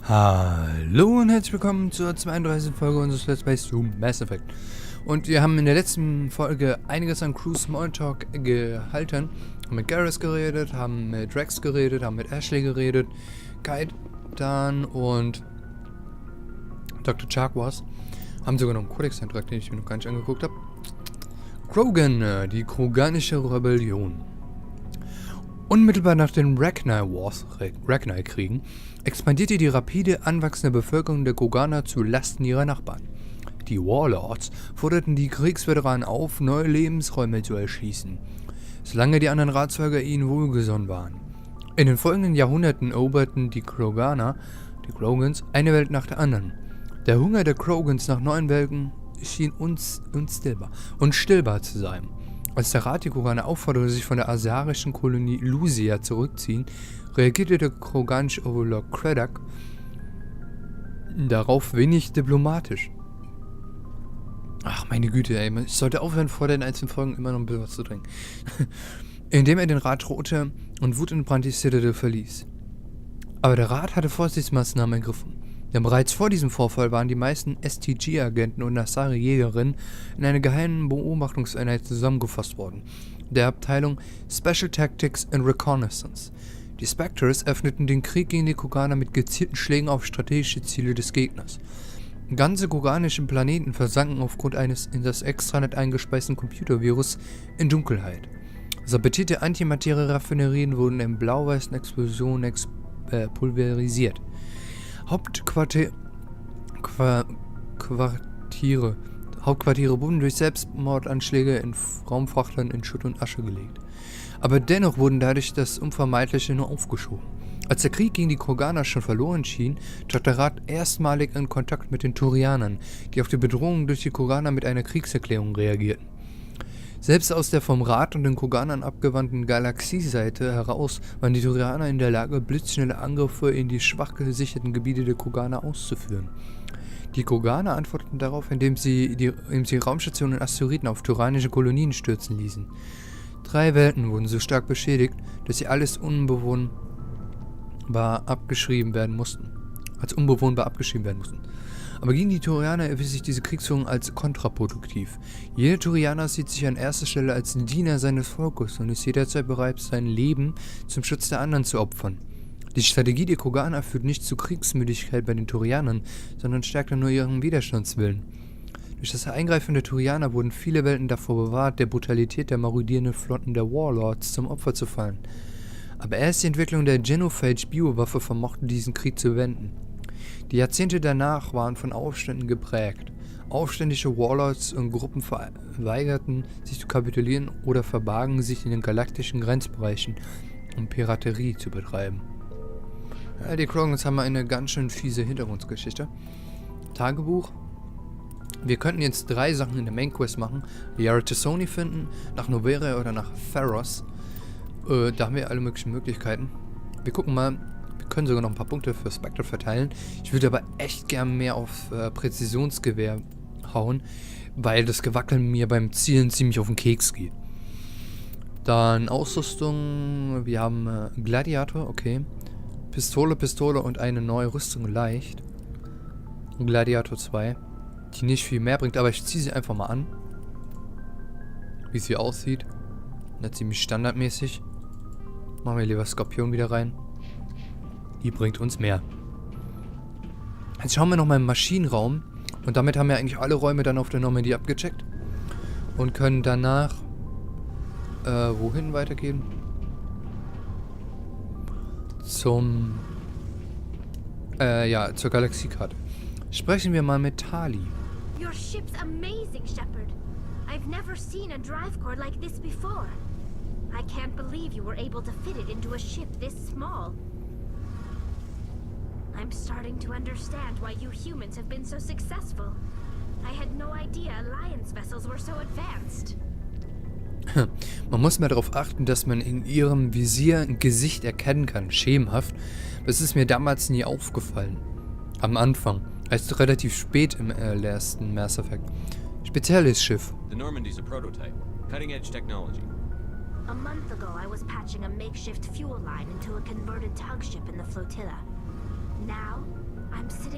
Hallo und herzlich willkommen zur 32. Folge unseres Let's Plays zu Mass Effect. Und wir haben in der letzten Folge einiges an Crew Smalltalk gehalten. Haben mit Garrus geredet, haben mit Rex geredet, haben mit Ashley geredet, Kaidan und Dr. Chakwas. Haben sogar noch einen Codex-Eintrag, den ich mir noch gar nicht angeguckt habe. Krogan, die kroganische Rebellion. Unmittelbar nach den Rachni-Kriegen expandierte die rapide anwachsende Bevölkerung der Kroganer zu Lasten ihrer Nachbarn. Die Warlords forderten die Kriegsveteranen auf, neue Lebensräume zu erschließen, solange die anderen Ratsvölker ihnen wohlgesonnen waren. In den folgenden Jahrhunderten eroberten die Krogans, eine Welt nach der anderen. Der Hunger der Krogans nach neuen Welten schien unstillbar zu sein. Als der Rat die Kroganer aufforderte, sich von der asarischen Kolonie Lucia zurückziehen, reagierte der kroganische Overlord Craddock darauf wenig diplomatisch. Ach, meine Güte, ey, ich sollte aufhören, vor den einzelnen Folgen immer noch ein bisschen was zu trinken. Indem er den Rat drohte und wutentbrannt die Citadel verließ. Aber der Rat hatte Vorsichtsmaßnahmen ergriffen. Denn bereits vor diesem Vorfall waren die meisten STG-Agenten und Nassari-Jägerinnen in einer geheimen Beobachtungseinheit zusammengefasst worden, der Abteilung Special Tactics and Reconnaissance. Die Spectres öffneten den Krieg gegen die Kroganer mit gezielten Schlägen auf strategische Ziele des Gegners. Ganze kroganische Planeten versanken aufgrund eines in das Extranet eingespeisten Computervirus in Dunkelheit. Sabotierte Antimaterie-Raffinerien wurden in blau-weißen Explosionen pulverisiert. Hauptquartiere wurden durch Selbstmordanschläge in Raumfrachtern in Schutt und Asche gelegt. Aber dennoch wurden dadurch das Unvermeidliche nur aufgeschoben. Als der Krieg gegen die Kroganer schon verloren schien, trat der Rat erstmalig in Kontakt mit den Turianern, die auf die Bedrohung durch die Kroganer mit einer Kriegserklärung reagierten. Selbst aus der vom Rat und den Kroganern abgewandten Galaxieseite heraus waren die Turianer in der Lage, blitzschnelle Angriffe in die schwach gesicherten Gebiete der Kroganer auszuführen. Die Kroganer antworteten darauf, indem sie Raumstationen und Asteroiden auf turanische Kolonien stürzen ließen. 3 Welten wurden so stark beschädigt, dass sie alles unbewohnbar abgeschrieben werden mussten. Aber gegen die Turianer erwies sich diese Kriegsführung als kontraproduktiv. Jeder Turianer sieht sich an erster Stelle als Diener seines Volkes und ist jederzeit bereit, sein Leben zum Schutz der anderen zu opfern. Die Strategie der Kroganer führt nicht zu Kriegsmüdigkeit bei den Turianern, sondern stärkte nur ihren Widerstandswillen. Durch das Eingreifen der Turianer wurden viele Welten davor bewahrt, der Brutalität der marodierenden Flotten der Warlords zum Opfer zu fallen. Aber erst die Entwicklung der Genophage-Biowaffe vermochte diesen Krieg zu wenden. Die Jahrzehnte danach waren von Aufständen geprägt. Aufständische Warlords und Gruppen weigerten sich zu kapitulieren oder verbargen sich in den galaktischen Grenzbereichen, um Piraterie zu betreiben. Ja, die Krogans haben eine ganz schön fiese Hintergrundgeschichte. Tagebuch. Wir könnten jetzt 3 Sachen in der Main Quest machen. Yara Tessoni finden, nach Novera oder nach Pharos. Da haben wir alle möglichen Möglichkeiten. Wir gucken mal. Wir können sogar noch ein paar Punkte für Spectre verteilen. Ich würde aber echt gern mehr auf Präzisionsgewehr hauen, weil das Gewackel mir beim Zielen ziemlich auf den Keks geht. Dann Ausrüstung. Wir haben Gladiator, okay. Pistole und eine neue Rüstung leicht. Gladiator 2. Die nicht viel mehr bringt, aber ich ziehe sie einfach mal an. Wie sie aussieht. Na, ziemlich standardmäßig. Machen wir lieber Skorpion wieder rein. Die bringt uns mehr. Jetzt schauen wir nochmal im Maschinenraum. Und damit haben wir eigentlich alle Räume dann auf der Normandie abgecheckt. Und können danach wohin weitergehen? Zur Galaxiekarte. Sprechen wir mal mit Tali. Your ship's amazing, Shepard. I've never seen a drive core like this before. I can't believe you were able to fit it into a ship this small. I'm starting to understand why you humans have been so successful. I had no idea Alliance vessels were so advanced. Man muss mal darauf achten, dass man in ihrem Visier ein Gesicht erkennen kann. Schemenhaft. Das ist mir damals nie aufgefallen. Am Anfang. Also relativ spät im ersten Mass Effect. Spezielles Schiff. The Normandy's a prototype. Cutting edge technology. A month ago, I was patching a makeshift fuel line into a converted tug ship in the flotilla. Now,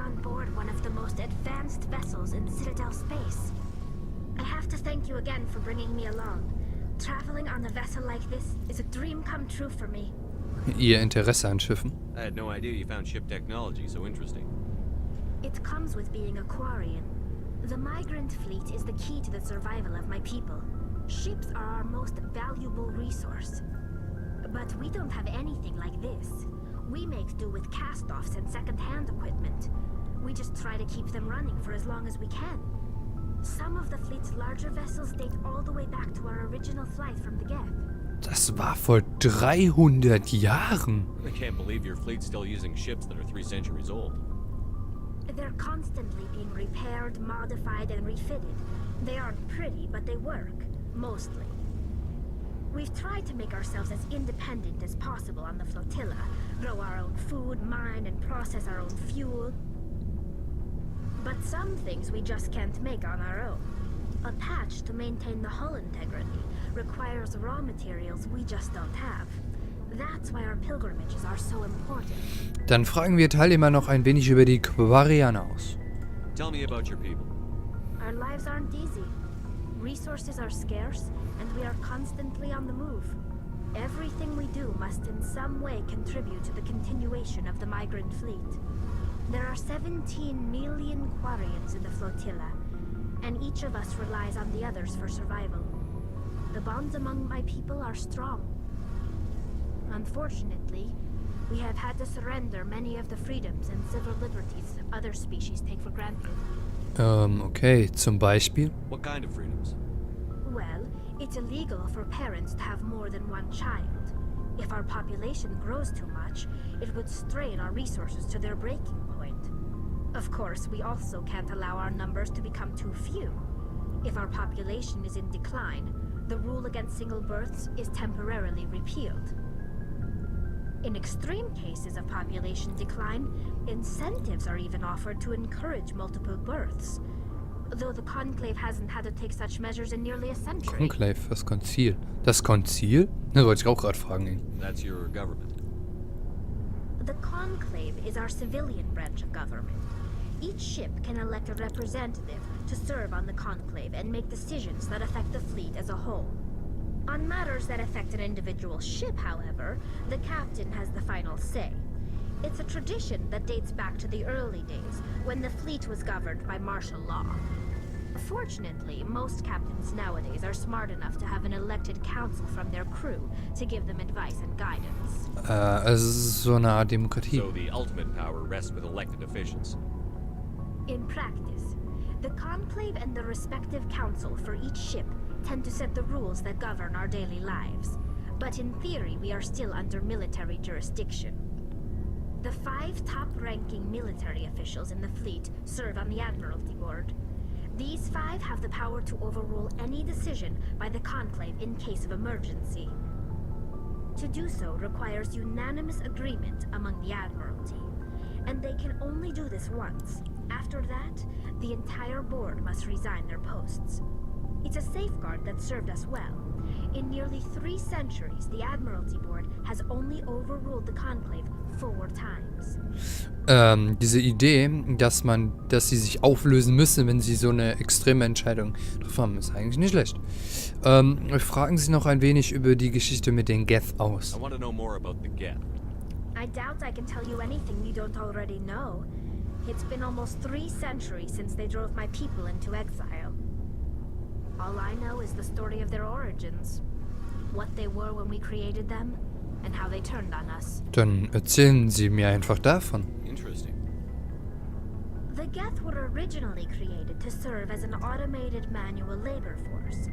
on board one of the most advanced vessels in Citadel space. I have to thank you again for bringing me along. Traveling on a vessel like this is a dream come true for me. Ihr Interesse an Schiffen? I had no idea you found ship technology so interesting. It comes with being a Quarian. The migrant fleet is the key to the survival of my people. Ships are our most valuable resource. But we don't have anything like this. We make do with cast-offs and second-hand equipment. We just try to keep them running for as long as we can. Some of the fleet's larger vessels date all the way back to our original flight from the Geth. Das war vor 300 Jahren. I can't believe your fleet's still using ships that are 3 centuries old. They're constantly being repaired, modified, and refitted. They aren't pretty, but they work. Mostly. We've tried to make ourselves as independent as possible on the flotilla, grow our own food, mine, and process our own fuel. But some things we just can't make on our own. A patch to maintain the hull integrity requires raw materials we just don't have. That's why our pilgrimages are so important. Dann fragen wir Teilnehmer noch ein wenig über die Quarian aus. Tell me about your people. Our lives aren't easy. Resources are scarce, and we are constantly on the move. Everything we do must in some way contribute to the continuation of the migrant fleet. There are 17 million Quarians in the flotilla, and each of us relies on the others for survival. The bonds among my people are strong. Unfortunately, we have had to surrender many of the freedoms and civil liberties other species take for granted. Okay, zum Beispiel? What kind of freedoms? Well, it's illegal for parents to have more than one child. If our population grows too much, it would strain our resources to their breaking point. Of course, we also can't allow our numbers to become too few. If our population is in decline, the rule against single births is temporarily repealed. In extreme cases of population decline, incentives are even offered to encourage multiple births. Though the Conclave hasn't had to take such measures in nearly a century. Conclave, das Konzil. Das Konzil? Das wollte ich auch gerade fragen. That's your government. The Conclave is our civilian branch of government. Each ship can elect a representative to serve on the Conclave and make decisions that affect the fleet as a whole. On matters that affect an individual ship, however, the captain has the final say. It's a tradition that dates back to the early days, when the fleet was governed by martial law. Fortunately, most captains nowadays are smart enough to have an elected council from their crew to give them advice and guidance. Es ist so eine Art Demokratie. So the ultimate power rests with elected officials. In practice, the Conclave and the respective council for each ship tend to set the rules that govern our daily lives. But in theory, we are still under military jurisdiction. The 5 top-ranking military officials in the fleet serve on the Admiralty Board. These 5 have the power to overrule any decision by the Conclave in case of emergency. To do so requires unanimous agreement among the Admiralty, and they can only do this once. After that, the entire board must resign their posts. It's a safeguard that served us well. In nearly 3 centuries, the Admiralty Board has only overruled the Conclave 4 times. Diese Idee, dass sie sich auflösen müssen, wenn sie so eine extreme Entscheidung getroffen haben, ist eigentlich nicht schlecht. Wir fragen Sie noch ein wenig über die Geschichte mit den Geth aus. I want to know more about the Geth. I doubt I can tell you anything you don't already know. It's been almost 3 centuries since they drove my people into exile. All I know is the story of their origins. What they were when we created them, and how they turned on us. Dann erzählen Sie mir einfach davon. Interesting. The Geth were originally created to serve as an automated manual labor force.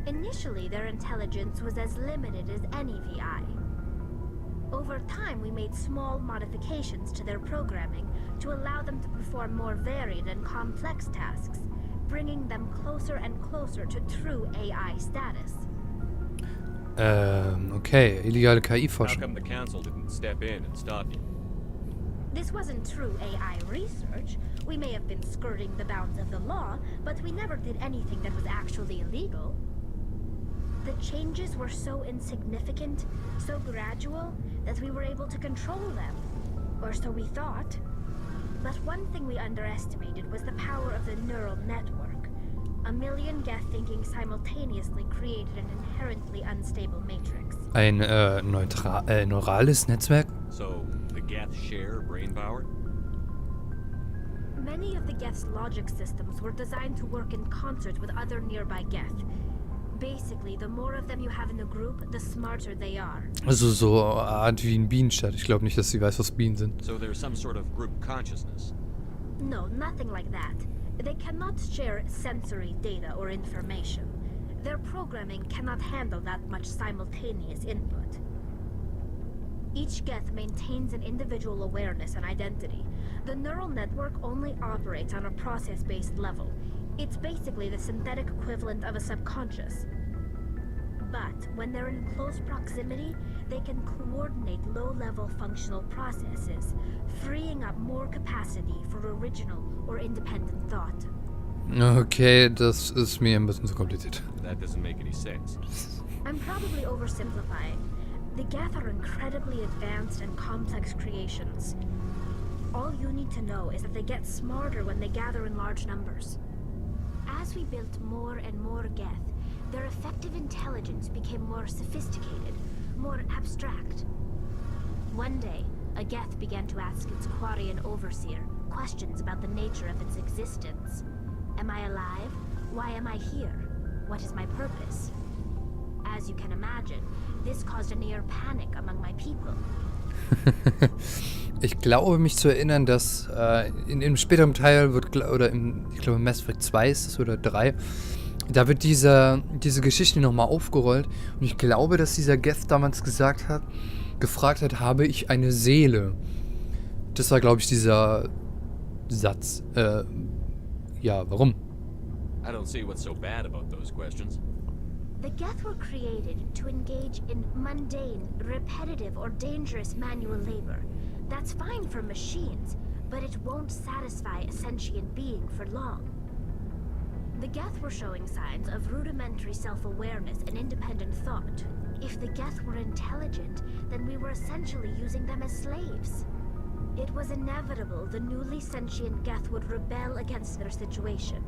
Initially, their intelligence was as limited as any VI. Over time, we made small modifications to their programming to allow them to perform more varied and complex tasks, bringing them closer and closer to true AI status. Okay, illegale How KI-Forschung. come the council didn't step in and stop you? This wasn't true AI research. We may have been skirting the bounds of the law, but we never did anything that was actually illegal. The changes were so insignificant, so gradual, that we were able to control them. Or so we thought. But one thing we underestimated was the power of the neural network. A million Geth thinking simultaneously created an inherently unstable matrix. Ein neurales Netzwerk? So, the Geth share brain power? Many of the Geth's logic systems were designed to work in concert with other nearby Geth. Basically, the more of them you have in a group, the smarter they are. Also so eine Art wie ein Bienenstadt. Ich glaube nicht, dass sie weiß, was Bienen sind. So there's some sort of group consciousness. No, nothing like that. They cannot share sensory data or information. Their programming cannot handle that much simultaneous input. Each Geth maintains an individual awareness and identity. The neural network only operates on a process-based level. It's basically the synthetic equivalent of a subconscious. But when they're in close proximity, they can coordinate low-level functional processes, freeing up more capacity for original or independent thought. Okay, das ist mir ein bisschen zu kompliziert. That doesn't make any sense. I'm probably oversimplifying. The Geth are incredibly advanced and complex creations. All you need to know is that they get smarter when they gather in large numbers. As we built more and more Geth, their effective intelligence became more sophisticated, more abstract. One day, a Geth began to ask its Quarian overseer questions about the nature of its existence. Am I alive? Why am I here? What is my purpose? As you can imagine, this caused a near panic among my people. Ich glaube, mich zu erinnern, dass in einem späteren Teil wird, ich glaube Mass Effect 2 ist es oder 3, da wird diese Geschichte nochmal aufgerollt. Und ich glaube, dass dieser Geth damals gefragt hat, habe ich eine Seele? Das war, glaube ich, dieser Satz. Ja, warum? I don't see what's so bad about those questions. The Geth were created to engage in mundane, repetitive, or dangerous manual labor. That's fine for machines, but it won't satisfy a sentient being for long. The Geth were showing signs of rudimentary self-awareness and independent thought. If the Geth were intelligent, then we were essentially using them as slaves. It was inevitable the newly sentient Geth would rebel against their situation.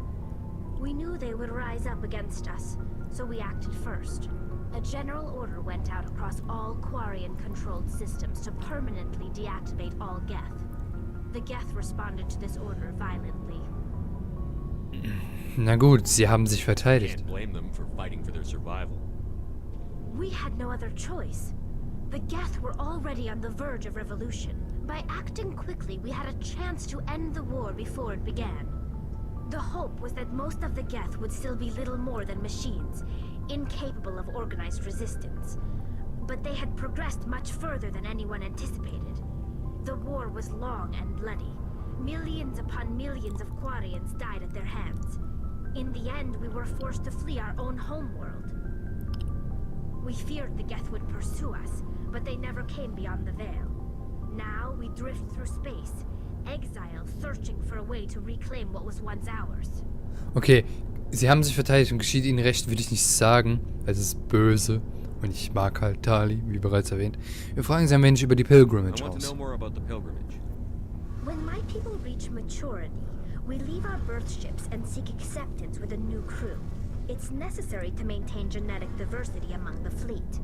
We knew they would rise up against us, so we acted first. A general order went out across all Quarian-controlled systems to permanently deactivate all Geth. The Geth responded to this order violently. Na gut, sie haben sich verteidigt. Can't blame them for fighting for their survival. We had no other choice. The Geth were already on the verge of revolution. By acting quickly, we had a chance to end the war before it began. The hope was that most of the Geth would still be little more than machines, incapable of organized resistance. But they had progressed much further than anyone anticipated. The war was long and bloody. Millions upon millions of Quarians died at their hands. In the end, we were forced to flee our own homeworld. We feared the Geth would pursue us, but they never came beyond the veil. Now we drift through space, exile, searching for a way to reclaim what was once ours. Okay, sie haben sich verteidigt und geschieht ihnen recht, will ich nicht sagen, weil es ist böse. Und ich mag halt Tali, wie bereits erwähnt. Wir fragen sie ein wenig über die Pilgrimage I want to aus. know more about the pilgrimage. When my people reach maturity, we leave our birth ships and seek acceptance with a new crew. It's necessary to maintain genetic diversity among the fleet.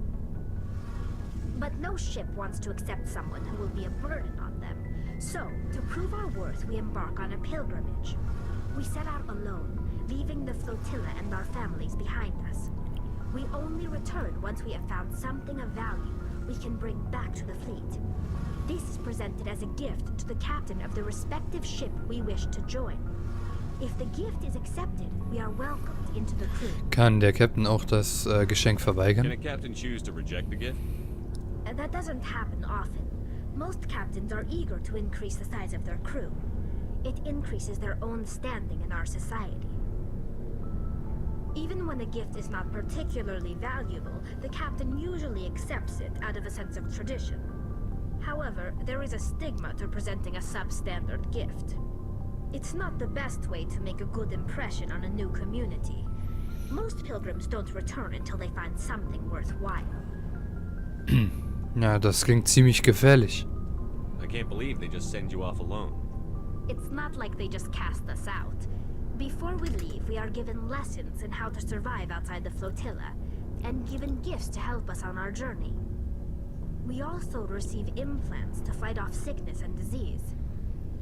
But no ship wants to accept someone who will be a burden on them. So, to prove our worth, we embark on a pilgrimage. We set out alone, leaving the flotilla and our families behind us. We only return once we have found something of value we can bring back to the fleet. This is presented as a gift to the captain of the respective ship we wish to join. If the gift is accepted, we are welcomed into the crew. Kann der Captain auch das Geschenk Can a verweigern? captain choose to reject the gift? That doesn't happen often. Most captains are eager to increase the size of their crew. It increases their own standing in our society. Even when the gift is not particularly valuable, the captain usually accepts it out of a sense of tradition. However, there is a stigma to presenting a substandard gift. It's not the best way to make a good impression on a new community. Most pilgrims don't return until they find something worthwhile. Ja, das klingt ziemlich gefährlich. I can't believe they just send you off alone. It's not like they just cast us out. Before we leave, we are given lessons in how to survive outside the flotilla, and given gifts to help us on our journey. We also receive implants to fight off sickness and disease.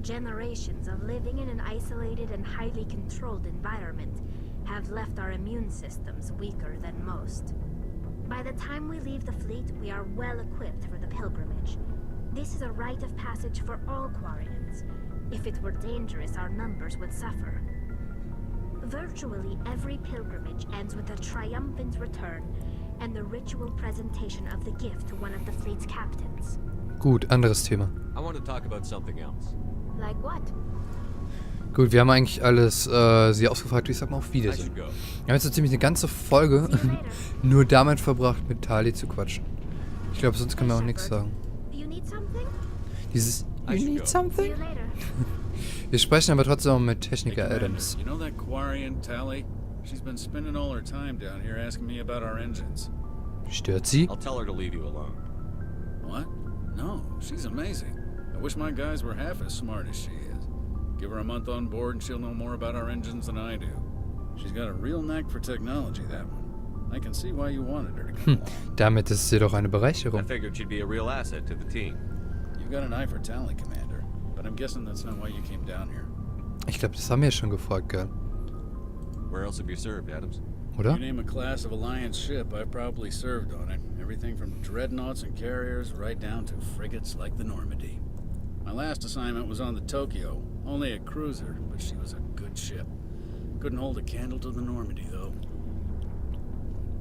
Generations of living in an isolated and highly controlled environment have left our immune systems weaker than most. By the time we leave the fleet, we are well equipped for the pilgrimage. This is a rite of passage for all Quarians. If it were dangerous, our numbers would suffer. Virtually every pilgrimage ends with a triumphant return and the ritual presentation of the gift to one of the fleet's captains. Gut, anderes Thema. I want to talk about something else. Like what? Gut, wir haben eigentlich alles sie ausgefragt. Ich sag mal auf I Wiedersehen. should go. Wir haben jetzt so ziemlich eine ganze Folge See you later. nur damit verbracht, mit Tali zu quatschen. Ich glaube, sonst können wir auch nichts sagen. You need something? Dieses I You should need go. See something? you later. Wir sprechen aber trotzdem auch mit Techniker Hey, Commander, Adams. You know that Quarian, Tally? She's been spending all her time down here asking me about our engines. Stört sie? I'll tell her to leave you alone. What? No, she's amazing. I wish my guys were half as smart as she is. Give her a month on board and she'll know more about our engines than I do. She's got a real knack for technology, that one. I can see why you wanted her to come along. Damit ist sie doch eine I Bereicherung. figured she'd be a real asset to the team. You've got an eye for Tally, Commander, but I'm guessing that's not why you came down here. Ich glaube, das haben wir schon gefragt, gell? Where else have you served, Adams? Oder? You name a class of Alliance ship, I've probably served on it. Everything from dreadnoughts and carriers right down to frigates like the Normandy. My last assignment was on the Tokyo, only a cruiser, but she was a good ship. Couldn't hold a candle to the Normandy, though.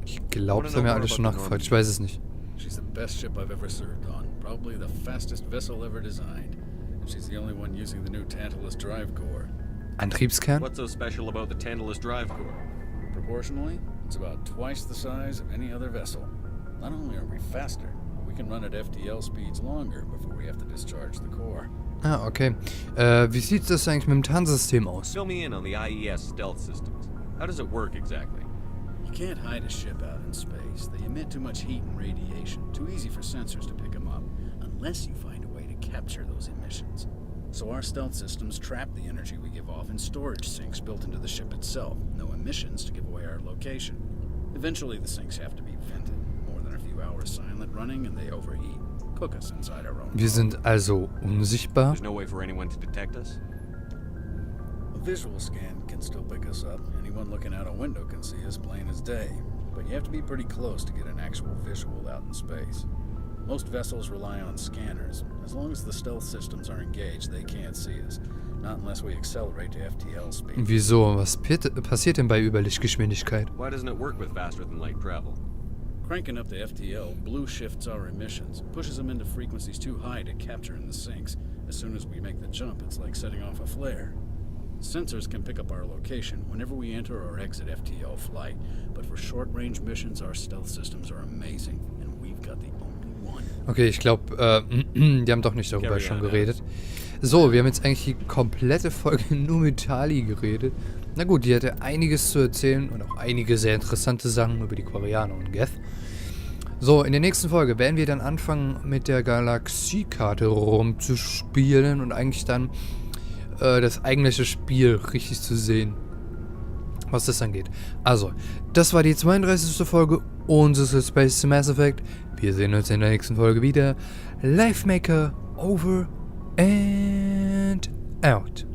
Ich glaube, das haben wir alle schon nachgefragt. Ich weiß es nicht. She's the best ship I've ever served on, probably the fastest vessel ever designed. And she's the only one using the new Tantalus drive core. Antriebskern? What's so special about the Tantalus drive core? Proportionally, it's about twice the size of any other vessel. Not only are we faster, we can run at FTL speeds longer before we have to discharge the core. Ah, okay. Wie sieht das eigentlich mit dem Tarnsystem aus? Fill me in on the IES stealth systems. How does it work exactly? You can't hide a ship out in space. They emit too much heat and radiation. Too easy for sensors to pick them up, unless you find a way to capture those emissions. So our stealth systems trap the energy we give off in storage sinks built into the ship itself. No emissions to give away our location. Eventually the sinks have to be vented. More than a few hours silent running and they overheat. Cook us inside our own. Wir sind also unsichtbar. There's no way for anyone to detect us? A visual scan can still pick us up. Anyone looking out a window can see us plain as day. But you have to be pretty close to get an actual visual out in space. Most vessels rely on scanners. As long as the stealth systems are engaged, they can't see us. Not unless we accelerate to FTL speed. Wieso? Was passiert denn bei Überlichtgeschwindigkeit? Why doesn't it work with faster than light travel? Cranking up to FTL blue shifts our emissions, pushes them into frequencies too high to capture in the sinks. As soon as we make the jump, it's like setting off a flare. Sensors can pick up our location whenever we enter or exit FTL flight, but for short-range missions, our stealth systems are amazing, and we've got the only one. Okay, ich glaube, die haben doch nicht darüber schon geredet. So, wir haben jetzt eigentlich die komplette Folge nur mit Tali geredet. Na gut, die hatte einiges zu erzählen und auch einige sehr interessante Sachen über die Quarianer und Geth. So, in der nächsten Folge werden wir dann anfangen, mit der Galaxiekarte rumzuspielen und eigentlich dann das eigentliche Spiel richtig zu sehen, was das angeht. Also, das war die 32. Folge unseres Space Mass Effect. Wir sehen uns in der nächsten Folge wieder. Life Maker over and out.